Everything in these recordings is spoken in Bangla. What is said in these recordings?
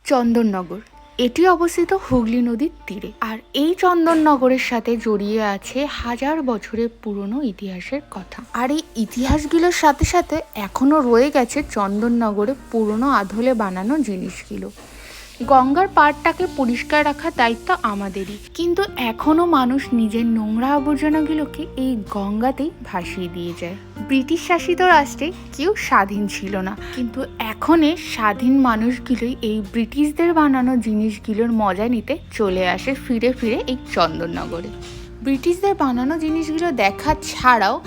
চন্দননগর এটি অবস্থিত হুগলি নদীর তীরে। আর এই চন্দননগরের সাথে জড়িয়ে আছে হাজার বছরের পুরনো ইতিহাসের কথা। আর এই ইতিহাসগুলোর সাথে সাথে এখনো রয়ে গেছে চন্দননগরে পুরনো আদলে বানানো জিনিসগুলো। গঙ্গার পাড়টাকে পরিষ্কার রাখার দায়িত্ব আমাদেরই, কিন্তু এখনো মানুষ নিজের নোংরা আবর্জনাগুলোকে এই গঙ্গাতেই ভাসিয়ে দিয়ে যায়। ব্রিটিশ শাসিত রাষ্ট্রে কেউ স্বাধীন ছিল না, কিন্তু এখনের স্বাধীন মানুষগুলোই এই ব্রিটিশদের বানানো জিনিসগুলোর মজা নিতে চলে আসে ফিরে ফিরে এই চন্দননগরে। ব্রিটিশদের বানানো জিনিসগুলো দেখা ছাড়াও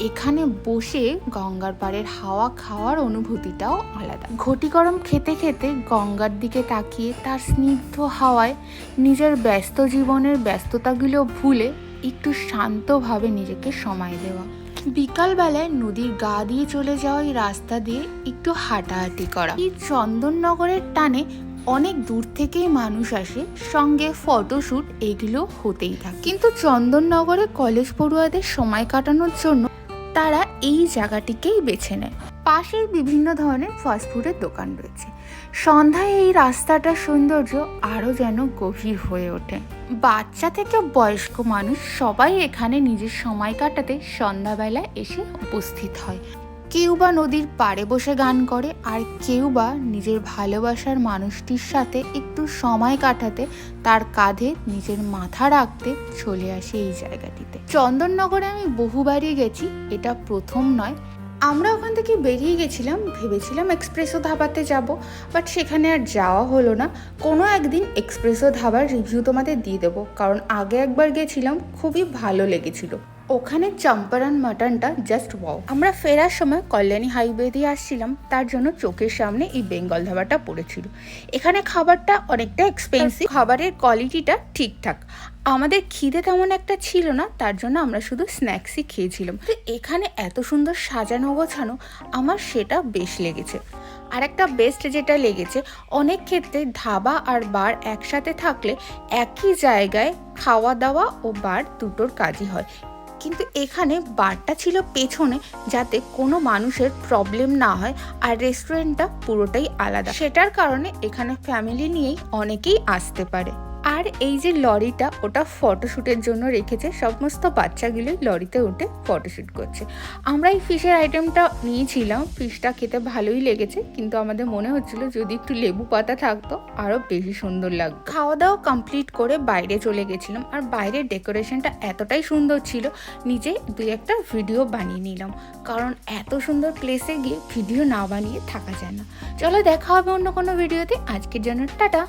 এখানে বসে গঙ্গার পাড়ের হাওয়া খাওয়ার অনুভূতিটাও আলাদা। ঘটি গরম খেতে খেতে গঙ্গার দিকে তাকিয়ে তার স্নিগ্ধ হাওয়ায় নিজের ব্যস্ত জীবনের ব্যস্ততাগুলো ভুলে একটু শান্তভাবে নিজেকে সময় দেওয়া। বিকালবেলায় নদীর গা দিয়ে চলে যাওয়া এই রাস্তা দিয়ে একটু হাঁটাহাঁটি করা। এই চন্দননগরের টানে অনেক দূর থেকেই মানুষ আসে, সঙ্গে ফটোশ্যুট এগুলো হতেই থাকে। কিন্তু চন্দননগরে কলেজ পড়ুয়াদের সময় কাটানোর জন্য তারা এই জায়গাটিকেই বেছে নেয়। পাশেই বিভিন্ন ধরনের ফাস্টফুডের দোকান রয়েছে। সন্ধ্যায় এই রাস্তাটার সৌন্দর্য আরও যেন গভীর হয়ে ওঠে। বাচ্চা থেকে বয়স্ক মানুষ সবাই এখানে নিজের সময় কাটাতে সন্ধ্যাবেলায় এসে উপস্থিত হয়। কেউ বা নদীর পাড়ে বসে গান করে, আর কেউ বা নিজের ভালোবাসার মানুষটির সাথে একটু সময় কাটাতে তার কাঁধে নিজের মাথা রাখতে চলে আসে এই জায়গাটিতে। চন্দননগরে আমি বহুবারই গেছি, এটা প্রথম নয়। আমরা ওখান থেকে বেরিয়ে গেছিলাম, ভেবেছিলাম এক্সপ্রেসো ধাবাতে যাব, বাট সেখানে আর যাওয়া হলো না। কোনো একদিন এক্সপ্রেসো ধাবার রিভিউ তোমাদের দিয়ে দেবো, কারণ আগে একবার গেছিলাম, খুবই ভালো লেগেছিল। ওখানে চম্পারন মাটনটা জাস্ট ওয়াও। আমরা ফেরার সময় কল্যাণী হাইওয়ে দিয়ে আসছিলাম, তার জন্য চোখের সামনে এই বেঙ্গল ধাবাটা পড়েছিল। এখানে খাবারটা অনেকটা এক্সপেন্সিভ, খাবারের কোয়ালিটিটা ঠিকঠাক। আমাদের খিদে তেমন একটা ছিল না, তার জন্য আমরা শুধু স্ন্যাক্সই খেয়েছিলাম। তো এখানে এত সুন্দর সাজানো গোছানো, আমার সেটা বেশ লেগেছে। আর একটা বেস্ট যেটা লেগেছে, অনেক ক্ষেত্রে ধাবা আর বার একসাথে থাকলে একই জায়গায় খাওয়া দাওয়া ও বার দুটোর কাজই হয়, কিন্তু এখানে বারটা ছিল পেছনে, যাতে কোনো মানুষের প্রবলেম না হয়। আর রেস্টুরেন্টটা পুরোটাই আলাদা, সেটার কারণে এখানে ফ্যামিলি নিয়েই অনেকেই আসতে পারে। আর এই যে লরিটা, ওটা ফটোশ্যুটের জন্য রেখেছে, সমস্ত বাচ্চাগুলোই লরিতে উঠে ফটোশ্যুট করছে। আমরা এই ফিশের আইটেমটা নিয়েছিলাম, ফিশটা খেতে ভালোই লেগেছে, কিন্তু আমাদের মনে হচ্ছিল যদি একটু লেবু পাতা থাকতো আরও বেশি সুন্দর লাগতো। খাওয়া দাওয়া কমপ্লিট করে বাইরে চলে গেছিলাম, আর বাইরের ডেকোরেশনটা এতটাই সুন্দর ছিল, নিজে দুই একটা ভিডিও বানিয়ে নিলাম, কারণ এত সুন্দর প্লেসে গিয়ে ভিডিও না বানিয়ে থাকা যায় না। চলো দেখা হবে অন্য কোনো ভিডিওতে, আজকের জন্য টাটা।